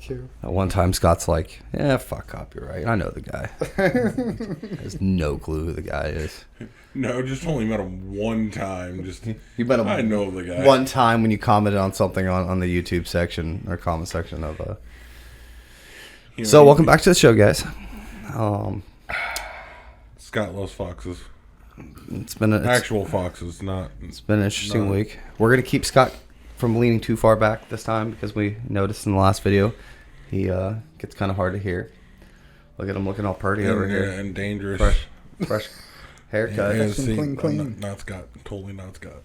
true. At one time, Scott's like, "Yeah, fuck copyright. I know the guy." Has no clue who the guy is. No, just only met him one time. Just You met him. I know the guy. One time when you commented on something on the YouTube section or comment section of. So welcome back to the show, guys. Scott loves foxes. It's been Actual foxes, not. It's been an interesting week. We're gonna keep Scott from leaning too far back this time because we noticed in the last video he gets kind of hard to hear. Look at him looking all purty over here and dangerous. Fresh haircut. Yeah, see, clean. Not Scott. Totally not Scott.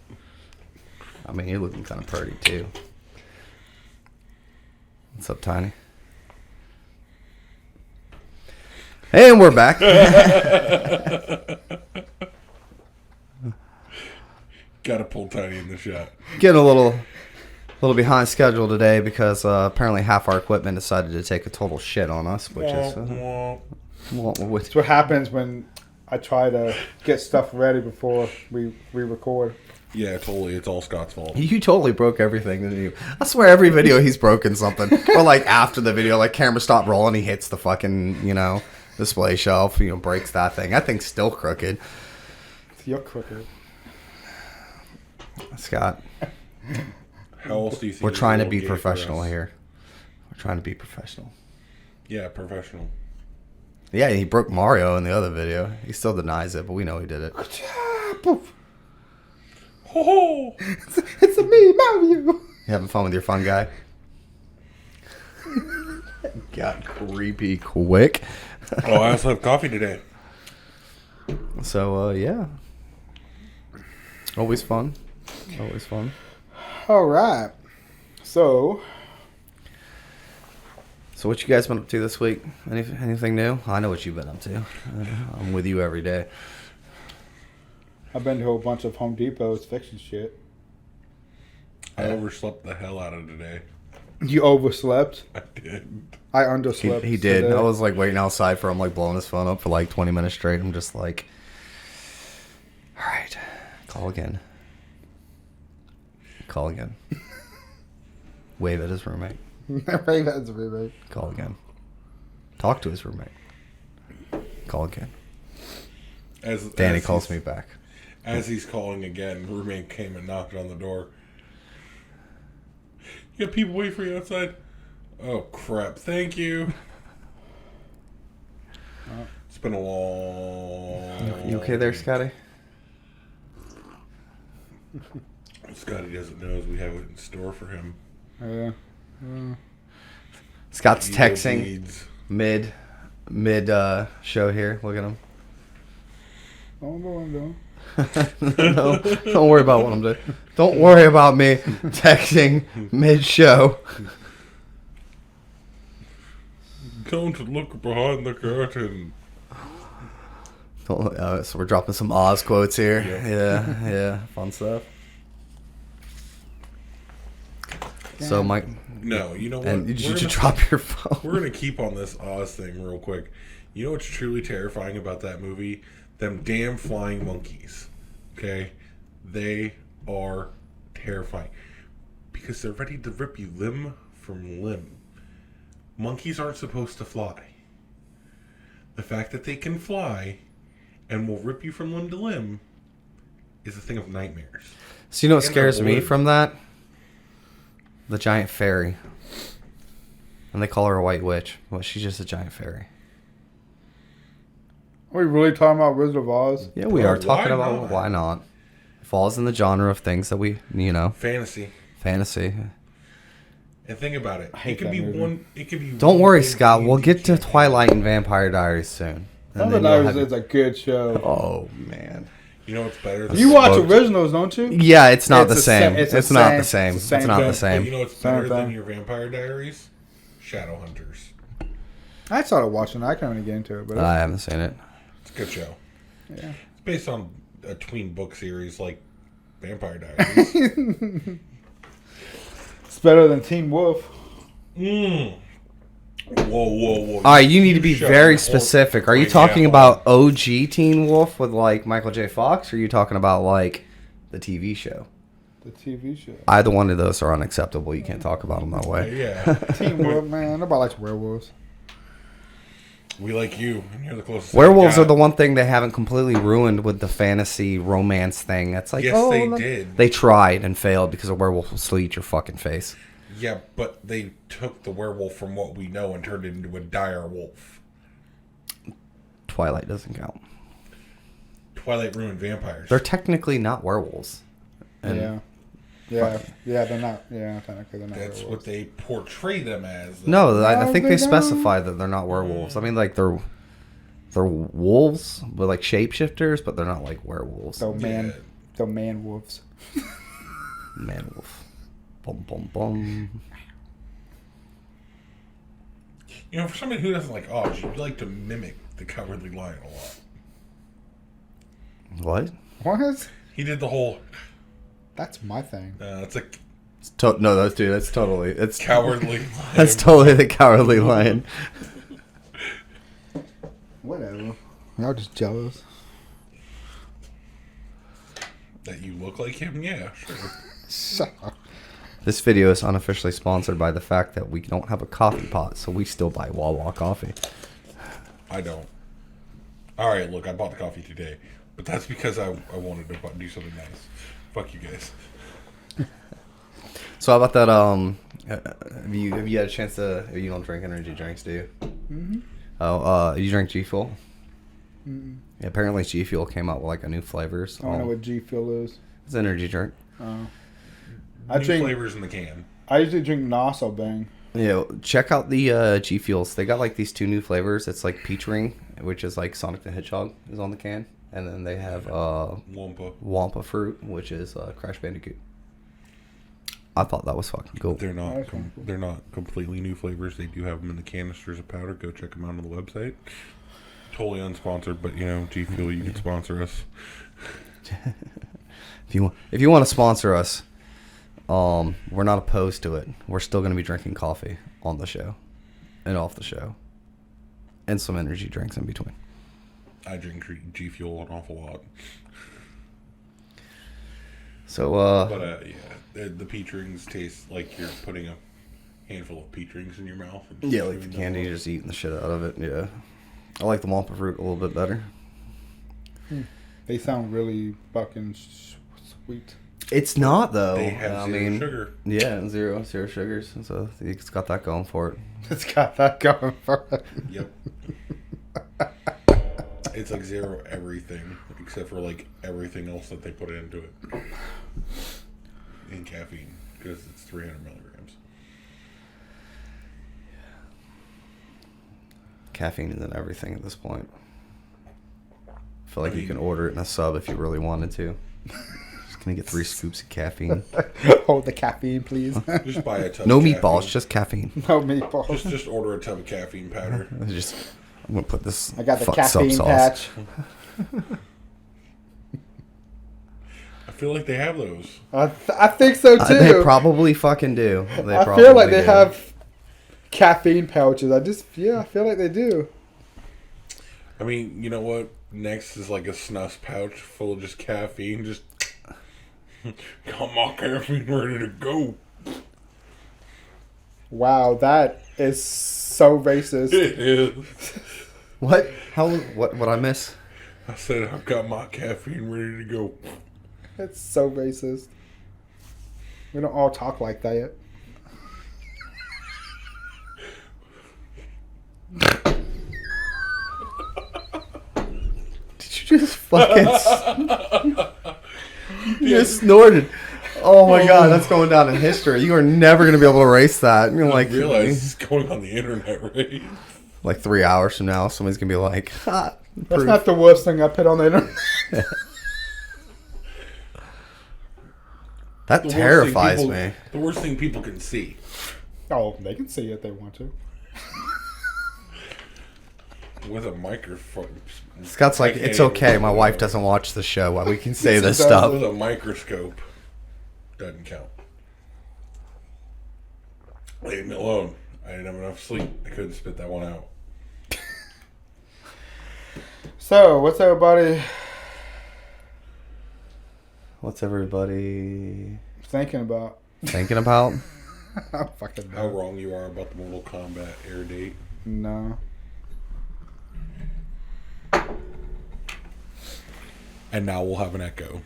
I mean, you're looking kind of purty too. What's up, Tiny? And we're back. Gotta pull Tiny in the shot. Getting a little behind schedule today because apparently half our equipment decided to take a total shit on us, which is That's what happens when I try to get stuff ready before we record. Yeah, totally. It's all Scott's fault. you totally broke everything, didn't you? I swear every video he's broken something. Or like after the video, like camera stopped rolling, he hits the fucking, display shelf, breaks that thing. That thing's still crooked. You're crooked. Scott. How else do you think We're trying to be professional here. We're trying to be professional. Yeah, professional. Yeah, he broke Mario in the other video. He still denies it, but we know he did it. Ho-ho! It's a me, Mario. You having fun with your fun guy? Got creepy quick. Oh, I also have coffee today. So, yeah. Always fun. Always fun. All right. So what you guys been up to this week? Anything new? I know what you've been up to. I'm with you every day. I've been to a bunch of Home Depots fixing shit. I overslept the hell out of today. You overslept? I did. I underslept. He did. today. I was like waiting outside for him, like blowing his phone up for like 20 minutes straight. I'm just like, all right, call again. Call again. Wave at his roommate. Wave at his roommate. Call again. Talk to his roommate. Call again. Danny calls me back. As he's calling again, roommate came and knocked on the door. You got people waiting for you outside? Oh, crap. Thank you. It's been a long... You okay there, Scotty? Scotty doesn't know we have it in store for him. Yeah. Scott's He texting needs- mid show here. Look at him. Don't know what I'm doing. No, don't worry about what I'm doing. Don't worry about me texting mid-show. Don't look behind the curtain. So we're dropping some Oz quotes here. Yep. Yeah, fun stuff. So Mike, No, you know what? and you We're should gonna- drop your phone. We're going to keep on this Oz thing real quick. You know what's truly terrifying about that movie? Them damn flying monkeys. Okay? They are terrifying. Because they're ready to rip you limb from limb. Monkeys aren't supposed to fly. The fact that they can fly and will rip you from limb to limb is a thing of nightmares. So you know what And scares they're me blue. from that? The giant fairy. And they call her a white witch. Well, she's just a giant fairy. Are we really talking about Wizard of Oz? Yeah, we Oh, are talking why about not? why not. It falls in the genre of things that we, Fantasy. fantasy. And think about it. hate It could that be movie. one. It could be. Don't one worry, big Scott. We'll candy get to cane. Twilight and Vampire Diaries soon. And then you'll have Is a good show. Oh man. You know what's better? Than You watch Smoked. originals, don't you? Yeah, it's not the It's same. the It's same- not the it's same. the It's same not the thing. But same. you know what's Same better than thing. your Vampire Diaries? Shadowhunters. I started watching that. I can't even get into it, but I haven't seen it. It's a good show. yeah. It's based on a tween book series like Vampire Diaries. It's better than Teen Wolf. Whoa, whoa, whoa. All right, you need to be shut very your whole specific. Are you fucking talking mouth. about OG Teen Wolf with like Michael J. Fox, or are you talking about like the TV show? The TV show. Either one of those are unacceptable. You can't talk about them that way. Yeah. Teen Wolf, man. Nobody likes werewolves. We like you, and you're the closest. Werewolves we are got. the one thing they haven't completely ruined with the fantasy romance thing. That's like, Yes, oh, they look. did. They tried and failed because a werewolf will still eat your fucking face. Yeah, but they took the werewolf from what we know and turned it into a dire wolf. Twilight doesn't count. Twilight ruined vampires. They're technically not werewolves. And Yeah, they're not. Yeah, technically they're not. That's werewolves. what they portray them as. Though. No, I No, think they they don't. specify that they're not werewolves. I mean, like they're wolves, but like shapeshifters, but they're not like werewolves. So man, Yeah. so man wolves. Man wolf. Bum bum bum. You know, for somebody who doesn't like Oz, you'd like to mimic the Cowardly Lion a lot. What? What? He did the whole. That's my thing. It's like No, that's totally. It's Cowardly Lion. That's totally the Cowardly Lion. Whatever. Y'all just jealous. That you look like him? Yeah, sure. Shut up. This video is unofficially sponsored by the fact that we don't have a coffee pot, so we still buy Wawa coffee. I don't. Alright, look, I bought the coffee today. But that's because I wanted to do something nice. Fuck you guys. So how about that? Have you had a chance to? You don't drink energy drinks, do you? Mm-hmm. Oh, you drink G Fuel? Mm-mm. Yeah, apparently G Fuel came out with like a new flavors. I don't know what G Fuel is. It's an energy drink. I New drink. flavors in the can. I usually drink Nassau Bang. Yeah, check out the G Fuels. They got like these two new flavors. It's like peach ring, which is like Sonic the Hedgehog is on the can, and then they have Wampa fruit, which is Crash Bandicoot. I thought that was fucking cool. They're not. That's kinda cool. They're not completely new flavors. They do have them in the canisters of powder. Go check them out on the website. Totally unsponsored, but you know, G Fuel, you can sponsor us. If you want to sponsor us, we're not opposed to it. We're still going to be drinking coffee on the show and off the show, and some energy drinks in between. I drink G Fuel an awful lot. So, But yeah, the peach rings taste like you're putting a handful of peach rings in your mouth. And yeah, like the candy, you're just eating the shit out of it. Yeah, I like the Wampa fruit a little bit better. They sound really fucking sweet. It's not though. They have zero sugar. Yeah, zero sugars. So it's got that going for it. It's got that going for it. Yep. It's like zero everything except for like everything else that they put into it. In caffeine because it's 300 milligrams. Caffeine is in everything at this point. I feel like you can order it in a sub if you really wanted to. Just gonna get 3 scoops of caffeine. Hold the caffeine, please. Just buy a tub. No of meatballs, caffeine. just caffeine. No meatballs. Just order a tub of caffeine powder. I'm gonna put this. I got the fuck caffeine sub sauce. patch. I feel like they have those. I think so too. They probably fucking do. They I probably feel like they do. have caffeine pouches. I feel like they do. I mean, you know what? Next is like a snus pouch full of just caffeine. Just got my caffeine ready to go. Wow, that is so racist. It is. What? What I miss? I said I've got my caffeine ready to go. It's so racist. We don't all talk like that. Did you just fucking? You just snorted. Oh my god, that's going down in history. You are never gonna be able to erase that. You're like, I realize it's going on the internet, right? like 3 hours from now, somebody's gonna be like, ha, That's proof. not the worst thing I put on the internet. That The worst terrifies thing me. The worst thing people can see. Oh, they can see it if they want to. With a microphone. Scott's like, I can't it's even okay. My remember wife that. doesn't watch the show. Why we can say Yes, this it does. stuff. With a microscope. Doesn't count. Leave me alone. I didn't have enough sleep. I couldn't spit that one out. So, what's everybody? What's everybody? Thinking about. Thinking about? I'm fucking How wrong you are about the Mortal Kombat air date. No. And now we'll have an echo.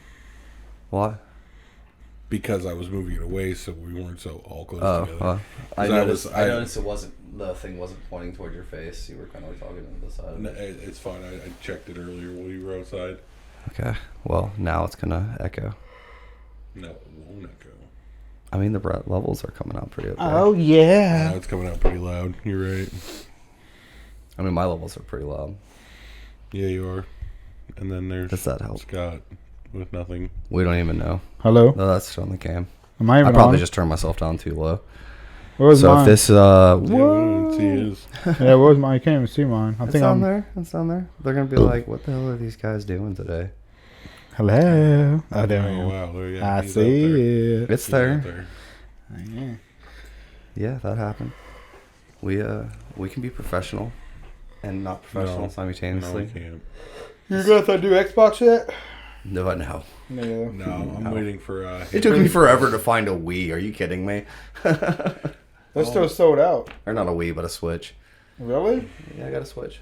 What? Because I was moving it away so we weren't so all close together. I 'Cause noticed. I noticed it wasn't. The thing wasn't pointing toward your face. You were kind of like talking to the side. No, it's fine. I checked it earlier while you were outside. Okay. Well, now it's gonna echo. No, it won't echo. I mean, the levels are coming out pretty okay. Oh yeah. No, it's coming out pretty loud. You're right. I mean, my levels are pretty loud. Yeah, you are. And then there's Does that help? Scott with nothing. We don't even know. Hello. No, that's on the cam. Am I even I probably on? just turned myself down too low. Where was So mine? if this, Yeah, we didn't see his. Yeah, where was mine? I can't even see mine. I it's think on I'm there. It's on there. They're gonna be like, "What the hell are these guys doing today?" Hello. Oh, there we Oh, go. wow. There, yeah, I he's see out there. it. It's He's out there. there. Yeah. Yeah, that happened. We can be professional and not professional No, simultaneously. we can't. You got to do Xbox yet? No, but no. No. No, I'm No. waiting for. It took me forever to find a Wii. Are you kidding me? They're still sold out. Or not a Wii, but a Switch. Really? Yeah, I got a Switch.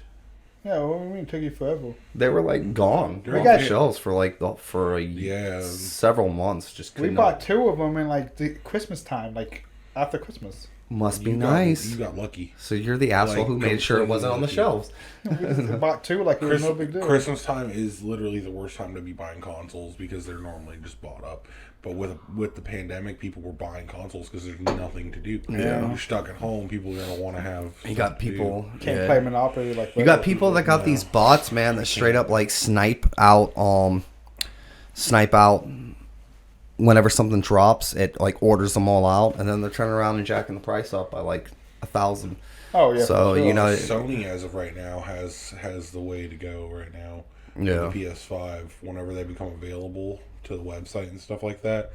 Yeah. What do you mean it took you forever? They were like gone. They They're got off the shelves for like Yeah. several months. Just We couldn't. bought 2 of them in like the Christmas time, like after Christmas. Must be You nice. got lucky. So you're the asshole Like, who made sure it wasn't on the completely shelves. We bought 2 like it was no big deal. Christmas time is literally the worst time to be buying consoles because they're normally just bought up. But with the pandemic, people were buying consoles because there's nothing to do. Yeah. You're stuck at home. People are gonna want to have. You stuff got to do. people. Can't yeah. play Monopoly like You got people that got these bots, man, that straight up like snipe out whenever something drops, it like orders them all out, and then they're turning around and jacking the price up by like 1,000. Oh yeah. So, for sure. you know, Sony as of right now has the way to go right now. Yeah. With the PS5, whenever they become available to the website and stuff like that,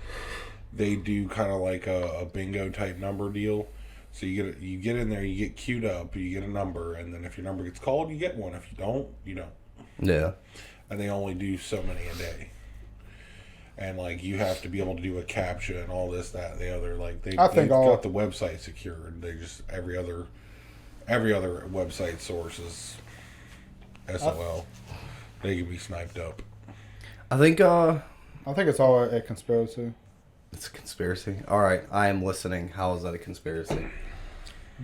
they do kind of like a bingo type number deal. So you get in there, you get queued up, you get a number, and then if your number gets called, you get one. If you don't, you don't. Yeah. And they only do so many a day. And like you have to be able to do a captcha and all this, that, and the other. Like they've got the website secured. They just every other website source is SOL. They can be sniped up. I think it's all a conspiracy. it's a conspiracy. All right, I am listening. How is that a conspiracy?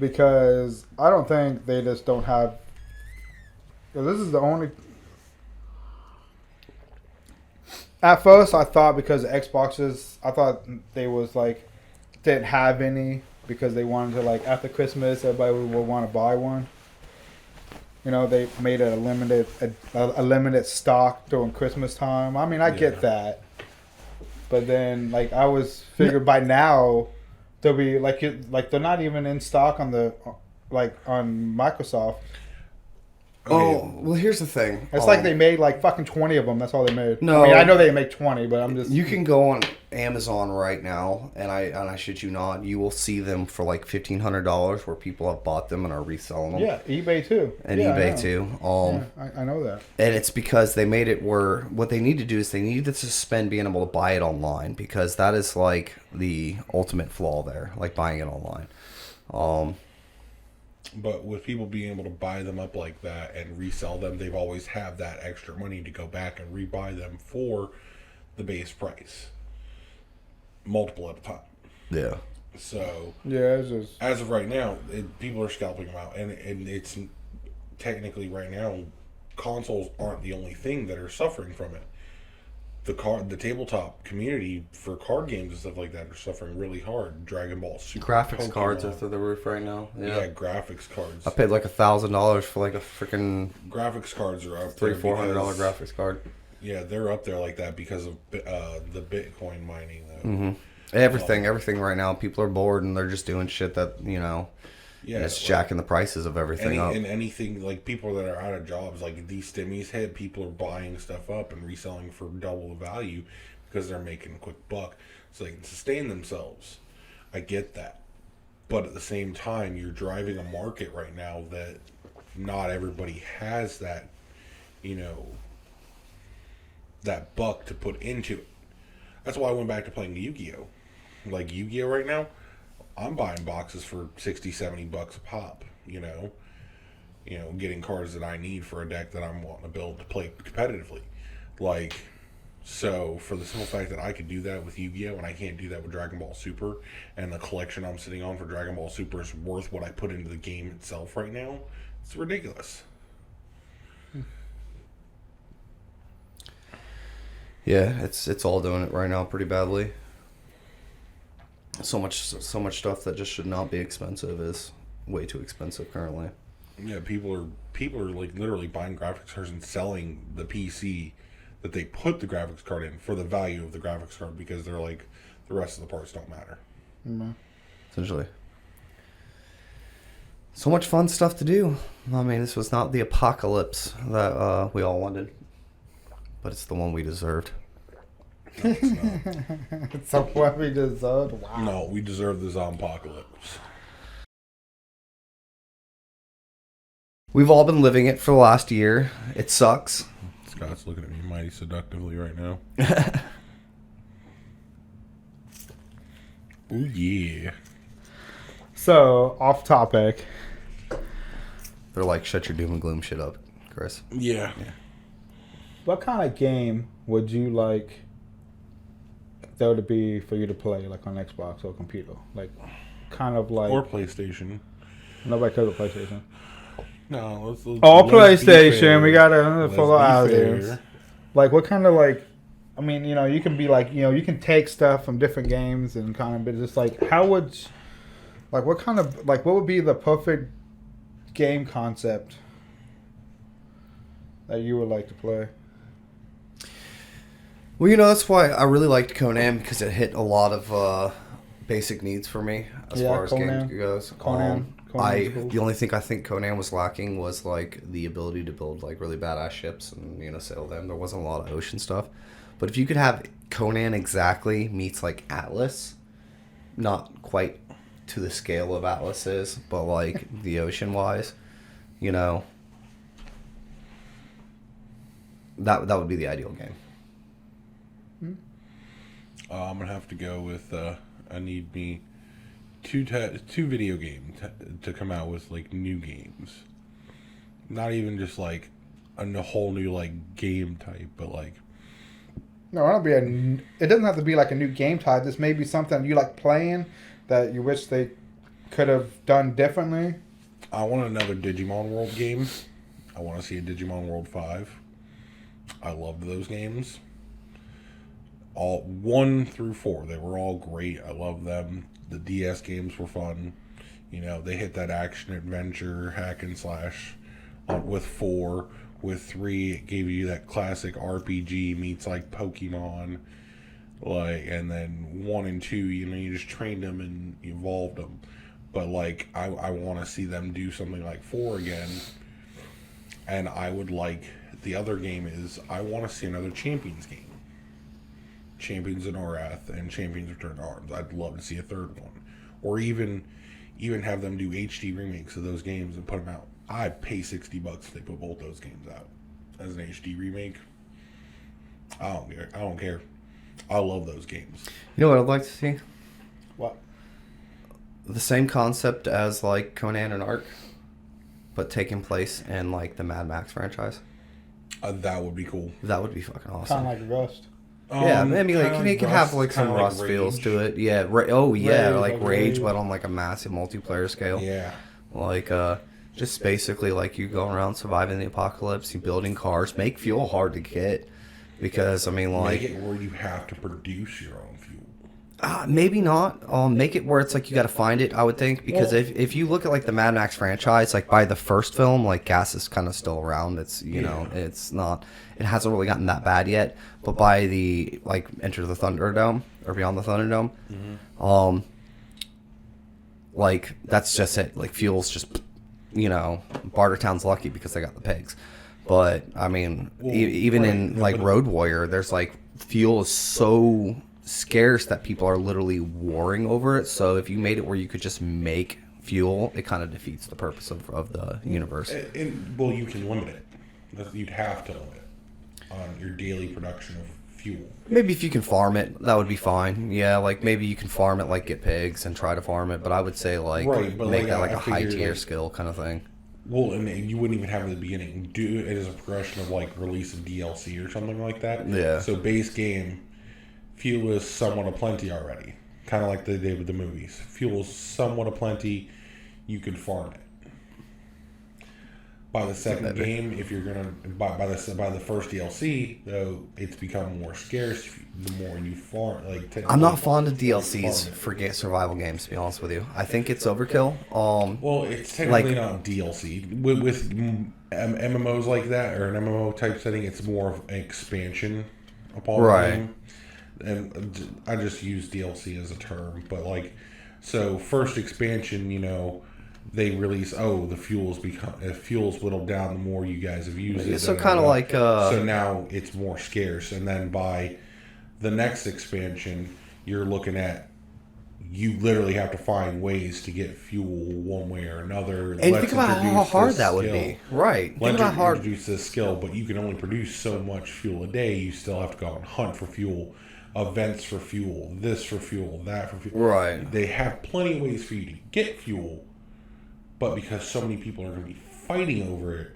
Because I don't think they just don't have. This is the only. At first, I thought because Xboxes, I thought they was like didn't have any because they wanted to like after Christmas, everybody would want to buy one. You know, they made it a limited stock during Christmas time. I mean, I get that, but then like I was figured by now they'll be like they're not even in stock on the on Microsoft. Oh, well, here's the thing. It's like they made like fucking 20 of them. That's all they made. No. I mean, I know they make 20, but I'm just. You can go on Amazon right now, and I shit you not, you will see them for like $1,500 where people have bought them and are reselling them. Yeah, eBay too. And yeah, eBay too. I know that. And it's because they made it where what they need to do is they need to suspend being able to buy it online, because that is like the ultimate flaw there, like buying it online. But with people being able to buy them up like that and resell them, they've always have that extra money to go back and rebuy them for the base price, multiple at a time. Yeah. So Yeah, it's just. as of right now, people are scalping them out, and it's technically right now, consoles aren't the only thing that are suffering from it. The tabletop community for card games and stuff like that are suffering really hard. Dragon Ball Super, Graphics Pokemon. cards are through the roof right now. Yeah, graphics cards. I paid like $1,000 for like a freaking Graphics cards are up $300-$400 graphics card. Yeah, they're up there like that because of the Bitcoin mining. Though. Mm-hmm. Everything right now. People are bored and they're just doing shit that Yeah, it's jacking the prices of everything up. And anything like people that are out of jobs, like these stimmies hit, people are buying stuff up and reselling for double the value because they're making a quick buck so they can sustain themselves. I get that, but at the same time, you're driving a market right now that not everybody has that, that buck to put into it. That's why I went back to playing Yu-Gi-Oh. like Yu-Gi-Oh right now, I'm buying boxes for 60, 70 bucks a pop, you know. You know, getting cards that I need for a deck that I'm wanting to build to play competitively. Like, so for the simple fact that I could do that with Yu-Gi-Oh and I can't do that with Dragon Ball Super, and the collection I'm sitting on for Dragon Ball Super is worth what I put into the game itself right now, it's ridiculous. Yeah, it's all doing it right now pretty badly. So much stuff that just should not be expensive is way too expensive currently. Yeah, people are like literally buying graphics cards and selling the PC that they put the graphics card in for the value of the graphics card because they're like the rest of the parts don't matter. Mm-hmm. Essentially. So much fun stuff to do. I mean, this was not the apocalypse that we all wanted, but it's the one we deserved. No, it's not. It's what we deserved. Wow. No, we deserve the zompocalypse. We've all been living it for the last year. It sucks. Scott's looking at me mighty seductively right now. Ooh, yeah. So, off topic. They're like, shut your doom and gloom shit up, Chris. Yeah. What kind of game would you like there to be for you to play, like on Xbox or computer? Like, kind of like... Or PlayStation. Nobody cares about PlayStation. No, let's PlayStation. We gotta follow out fair. there. Like, what kind of like? I mean, you know, you can be like, you know, you can take stuff from different games and kind of, but just like, how would, like, what kind of, like, what would be the perfect game concept that you would like to play? Well, you know, that's why I really liked Conan, because it hit a lot of basic needs for me as far as games goes. Conan The only thing I think Conan was lacking was like the ability to build like really badass ships and, you know, sail them. There wasn't a lot of ocean stuff. But if you could have Conan exactly meets like Atlas, not quite to the scale of Atlas is, but like the ocean wise, you know, that would be the ideal game. I'm gonna have to go with I need me two video games to come out with like new games. Not even just like a whole new like game type, but like No, it doesn't have to be like a new game type. This may be something you like playing that you wish they could have done differently. I want another Digimon World game. I want to see a Digimon World 5. I loved those games. All 1 through 4, they were all great. I love them. The DS games were fun. You know, they hit that action adventure hack and slash with 4. With 3, it gave you that classic RPG meets like Pokemon. Like, and then 1 and 2, you know, you just trained them and evolved them. But like, I want to see them do something like 4 again. And I would like, the other game is, I want to see another Champions game. Champions in Orath and Champions Return to Arms. I'd love to see a third one. Or even have them do HD remakes of those games and put them out. I'd pay $60 if they put both those games out as an HD remake. I don't care. I love those games. You know what I'd like to see? What? The same concept as like Conan and Ark, but taking place in like the Mad Max franchise. That would be cool. That would be fucking awesome. Kind of like Rust. Yeah, I mean, like you can have like some like Rust feels to it. Yeah, like Rage, but on like a massive multiplayer scale. Yeah. Like just basically like you go around surviving the apocalypse, you building cars, make fuel hard to get, because I mean like make it where you have to produce your own fuel. Maybe not. Make it where it's like you got to find it, I would think, because if you look at like the Mad Max franchise, like by the first film, like gas is kind of still around. It's you know, it's not, it hasn't really gotten that bad yet. But by the like Enter the Thunderdome or Beyond the Thunderdome, like that's just it. Like fuel's just, you know, Bartertown's lucky because they got the pigs. But I mean, even in like Road Warrior, there's like fuel is so scarce that people are literally warring over it. So if you made it where you could just make fuel, it kind of defeats the purpose of the universe. Well, you can limit it. You'd have to limit it on your daily production of fuel. Maybe if you can farm it, that would be fine. Yeah, like maybe you can farm it, like get pigs and try to farm it. But I would say like Right, but make like, that like I a high figure, tier like, skill kind of thing. Well, and you wouldn't even have it at the beginning. Do it as a progression of like release of DLC or something like that. Yeah. So base game, fuel is somewhat aplenty already. Kind of like they did with the movies. Fuel is somewhat aplenty. You can farm it. By the second game, if you're gonna by the first DLC, though, it's become more scarce. The more you farm, like I'm not fond of DLCs for survival games. To be honest with you, I think it's overkill. Well, it's technically not DLC with MMOs like that or an MMO type setting. It's more of an expansion upon the game. And I just use DLC as a term, but like, so first expansion, they release, the fuels whittled down the more you guys have used it. So kind of like so now it's more scarce, and then by the next expansion, you're looking at you literally have to find ways to get fuel one way or another. And think about how hard that would be, right? Think about how hard introduce this skill, but you can only produce so much fuel a day. You still have to go and hunt for fuel. Events for fuel, this for fuel, that for fuel. Right. They have plenty of ways for you to get fuel, but because so many people are going to be fighting over it.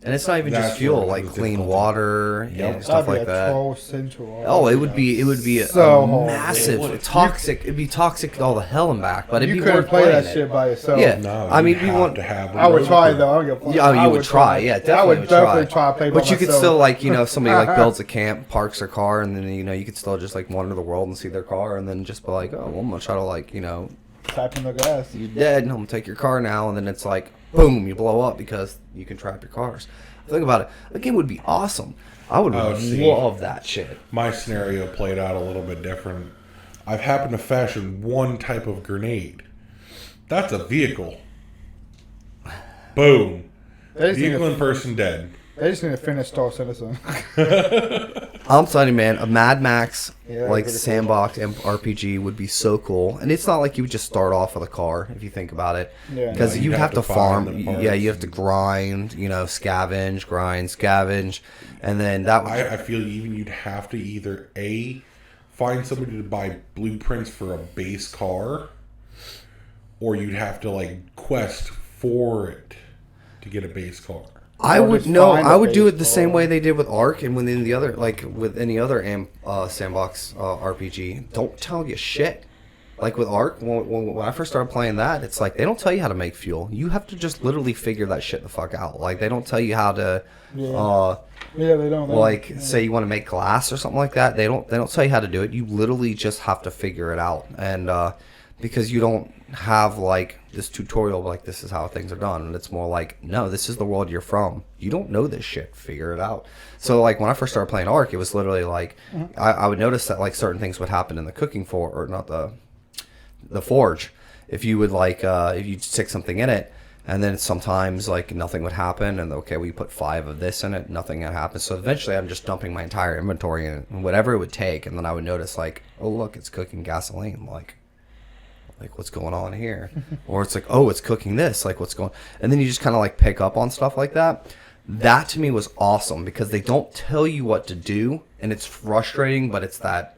And it's not even just fuel, like clean water and stuff like that. Oh, it would be a massive, toxic. It'd be toxic to all the hell and back, but it'd be worth play playing that shit by yourself. Yeah, No, I mean, we want to have. I would try though. you would try. Yeah, definitely. I would definitely try to play by But you could myself. still if somebody builds a camp, parks their car, and then you could still just wander the world and see their car, and then just be like, oh, well, I'm gonna try to tap in the gas. you're dead, and I'm gonna take your car now, and then it's like, boom, you blow up because you can trap your cars. Think about it. The game would be awesome. I would love that shit. My scenario played out a little bit different. I've happened to fashion one type of grenade. That's a vehicle. Boom. Vehicle and person dead. They just need to finish Star Citizen. I'm telling you, man, a Mad Max pretty sandbox RPG would be so cool. And it's not like you would just start off with a car, if you think about it. Yeah. Because No, you you'd have to farm. find the parts. Yeah, you have to grind, scavenge. And then that would... I feel even you'd have to either find somebody to buy blueprints for a base car, or you'd have to quest for it to get a base car. I Or would just no. find I a would do it the baseball. same way they did with Ark and with any other with any other sandbox RPG. Don't tell you shit. Like with Ark, when I first started playing that, it's like they don't tell you how to make fuel. You have to just literally figure that shit the fuck out. Like they don't tell you how to. Yeah, they don't. Say you want to make glass or something like that. They don't tell you how to do it. You literally just have to figure it out. And because you don't have this tutorial this is how things are done, and it's more like, no, this is the world you're from. You don't know this shit. Figure it out. So when I first started playing Ark, it was literally I would notice that certain things would happen in the cooking or not the forge. If you would if you stick something in it, and then sometimes nothing would happen, and okay, we put 5 of this in it, nothing would happen. So eventually I'm just dumping my entire inventory in it, whatever it would take, and then I would notice oh look, it's cooking gasoline, what's going on here? Or it's oh, it's cooking this, what's going, and then you just kind of pick up on stuff like that. That to me was awesome because they don't tell you what to do, and it's frustrating, but it's that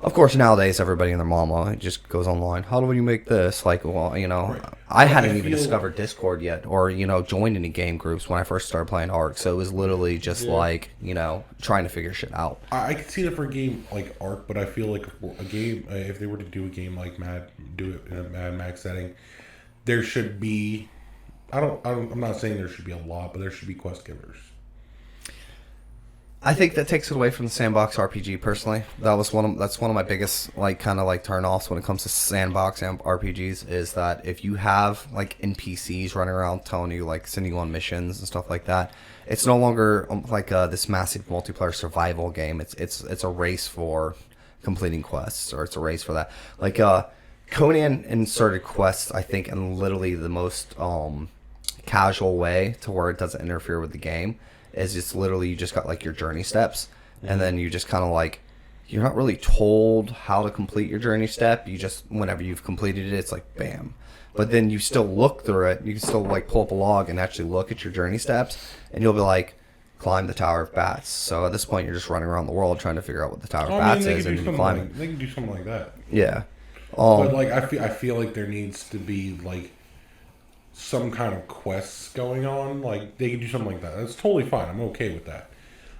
of course, nowadays everybody and their mama just goes online. How do you make this? Right. I hadn't even discovered Discord yet, or joined any game groups when I first started playing Ark. So it was literally just trying to figure shit out. I could see that for a game like Ark, but I feel like a game, if they were to do a game like do it in a Mad Max setting, there should be. I'm not saying there should be a lot, but there should be quest givers. I think that takes it away from the sandbox RPG. Personally, that's one of my biggest turn-offs when it comes to sandbox and RPGs is that if you have NPCs running around telling you sending you on missions and stuff like that, it's no longer this massive multiplayer survival game. It's a race for completing quests, or it's a race for that. Conan inserted quests, I think, in literally the most casual way to where it doesn't interfere with the game. Is just literally you just got your journey steps, and then you just kind of you're not really told how to complete your journey step. You just, whenever you've completed it, it's bam. But then you still look through it. You can still pull up a log and actually look at your journey steps, and you'll be climb the Tower of Bats. So at this point, you're just running around the world trying to figure out what the Tower of Bats is and you climb it. They can do something like that. Yeah. But like I feel like there needs to be like some kind of quests going on. Like they can do something like that. That's totally fine. I'm okay with that.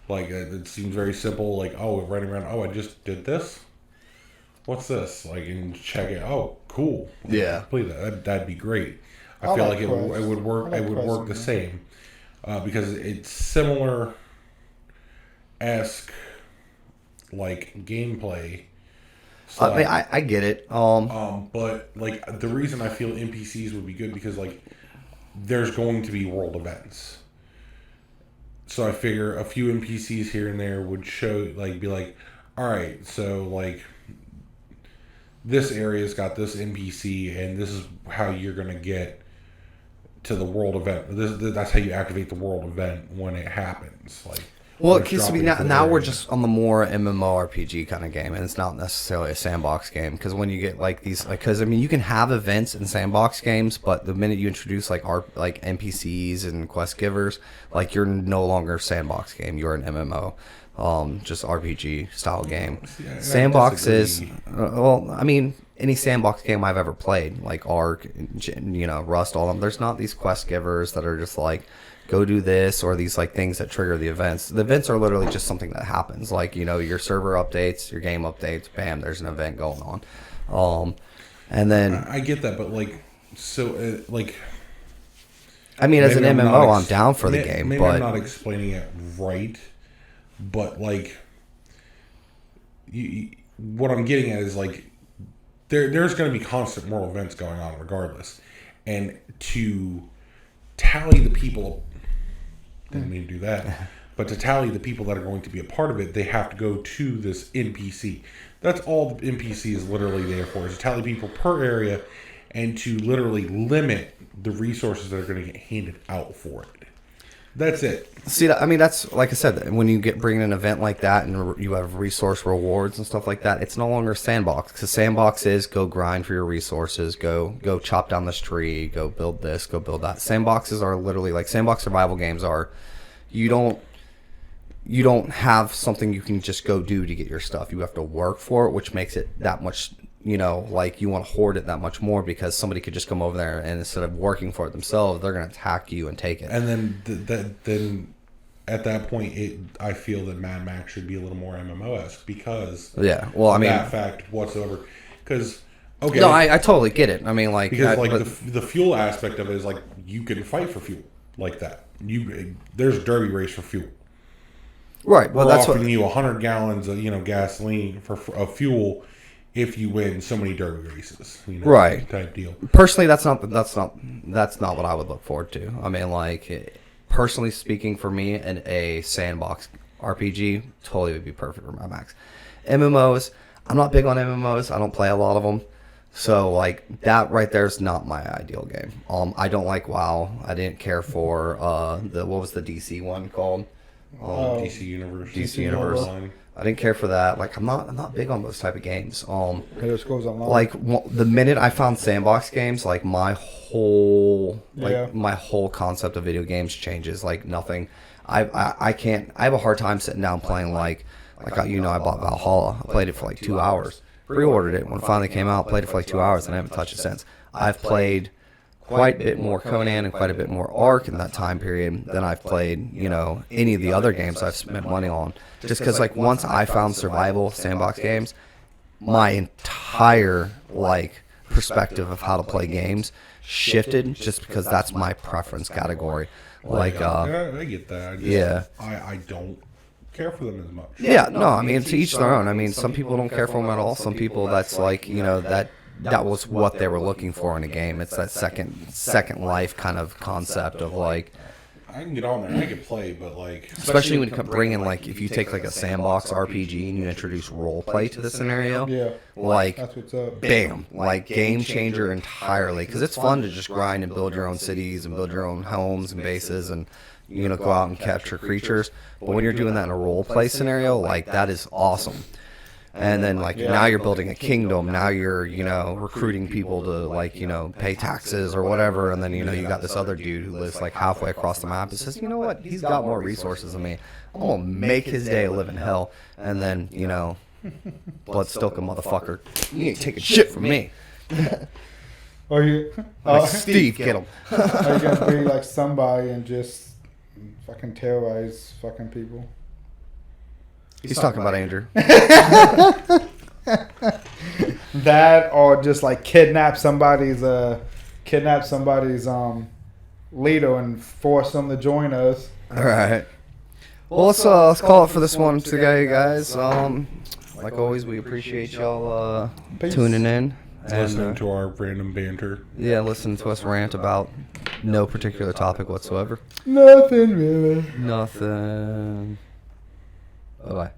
Like it seems very simple. Like running around. Oh, I just did this. What's this? Like and check it. Oh, cool. Yeah. Complete that. That'd be great. I feel like it would work. It would work the same because it's similar esque like gameplay. I mean, I get it. But like the reason I feel NPCs would be good because like there's going to be world events. So I figure a few NPCs here and there would show like be like, all right, so like this area's got this NPC and this is how you're gonna get to the world event. That's how you activate the world event when it happens. Like. Well, because now we're just on the more MMORPG kind of game, and it's not necessarily a sandbox game. Because when you get like these, because I mean, you can have events in sandbox games, but the minute you introduce like NPCs and quest givers, like you're no longer a sandbox game. You're an MMO, just RPG style game. Yeah, sandbox is, well, I mean, any sandbox game I've ever played, like Ark, Rust, all of them. There's not these quest givers that are just like, go do this, or these like things that trigger the events. The events are literally just something that happens. Like, your server updates, your game updates, bam, there's an event going on. And then I get that, but like, so like, I mean, as an MMO, I'm down for the game. Maybe but I'm not explaining it right, but like, what I'm getting at is like, there's going to be constant world events going on regardless, and to tally the people. Didn't mean to do that. But to tally the people that are going to be a part of it, they have to go to this NPC. That's all the NPC is literally there for, is to tally people per area and to literally limit the resources that are going to get handed out for it. That's it. See, I mean, that's, like I said, when you bring an event like that and you have resource rewards and stuff like that, it's no longer a sandbox. Because sandbox is go grind for your resources, go chop down this tree, go build this, go build that. Sandboxes are literally, like sandbox survival games are, you don't have something you can just go do to get your stuff. You have to work for it, which makes it that much, like you want to hoard it that much more because somebody could just come over there and instead of working for it themselves, they're going to attack you and take it. And then then at that point, I feel that Mad Max should be a little more MMO-esque because that fact whatsoever. Because okay, no, I totally get it. I mean, like because the fuel aspect of it is like you can fight for fuel like that. There's a derby race for fuel. Right. Well, that's offering you 100 gallons of gasoline of fuel if you win so many derby races. Right. Type deal. Personally, that's not what I would look forward to. I mean, like personally speaking, for me, a sandbox RPG totally would be perfect for Mad Max. MMOs, I'm not big on MMOs. I don't play a lot of them. So, like, that right there is not my ideal game. I don't like WoW. I didn't care for what was the DC one called? DC Universe. DC Universe. I didn't care for that. Like, I'm not big on those type of games. Like, the minute I found sandbox games, like, my whole concept of video games changes. Like, nothing. I can't. I have a hard time sitting down playing I bought Valhalla. I played it for like 2 hours. Pre-ordered it when it finally came out. Played it for like 2 hours and I haven't touched it since. I've played quite a bit more Conan and quite a bit more Ark in that time period than I've played, any of the other games I've spent money on. Just because, like, once I found survival sandbox games, my entire, like, perspective of how to play games shifted just because that's my preference category. Like, I get that. I don't care for them as much. Yeah, no, I mean, to each their own. I mean, some people don't care for them at all. Some people, that's like, that was what they were looking for in a game. It's that second life kind of concept of like, I can get on there and I can play, but like, especially when you bring in like, if you take like a sandbox RPG and you introduce role play to the scenario, like, that's what's up. Bam, like game changer entirely. Because it's fun to just grind and build your own cities and build your own homes and bases and go out and capture creatures. But when you're doing that in a role play scenario, like, that is awesome. And then, like, now you're building a kingdom. Now you're, recruiting people to, like, pay taxes or whatever. And then, you got this other dude who lives, like, halfway across the map that says, you know what? He's got more resources than me. I'm going to make his day a living hell. And then, Bloodstoker motherfucker, you ain't taking shit from me. Or you, Like, Steve, get him. are you gonna be like somebody and just fucking terrorize fucking people? He's talking about Andrew. That or just like kidnap somebody's leader and force them to join us. All right. Well, let's call it for this one today, guys. Like always, we appreciate y'all tuning in. Listening to our random banter. Yeah, listen to us rant about no particular topic whatsoever. Nothing really. Nothing. Bye-bye.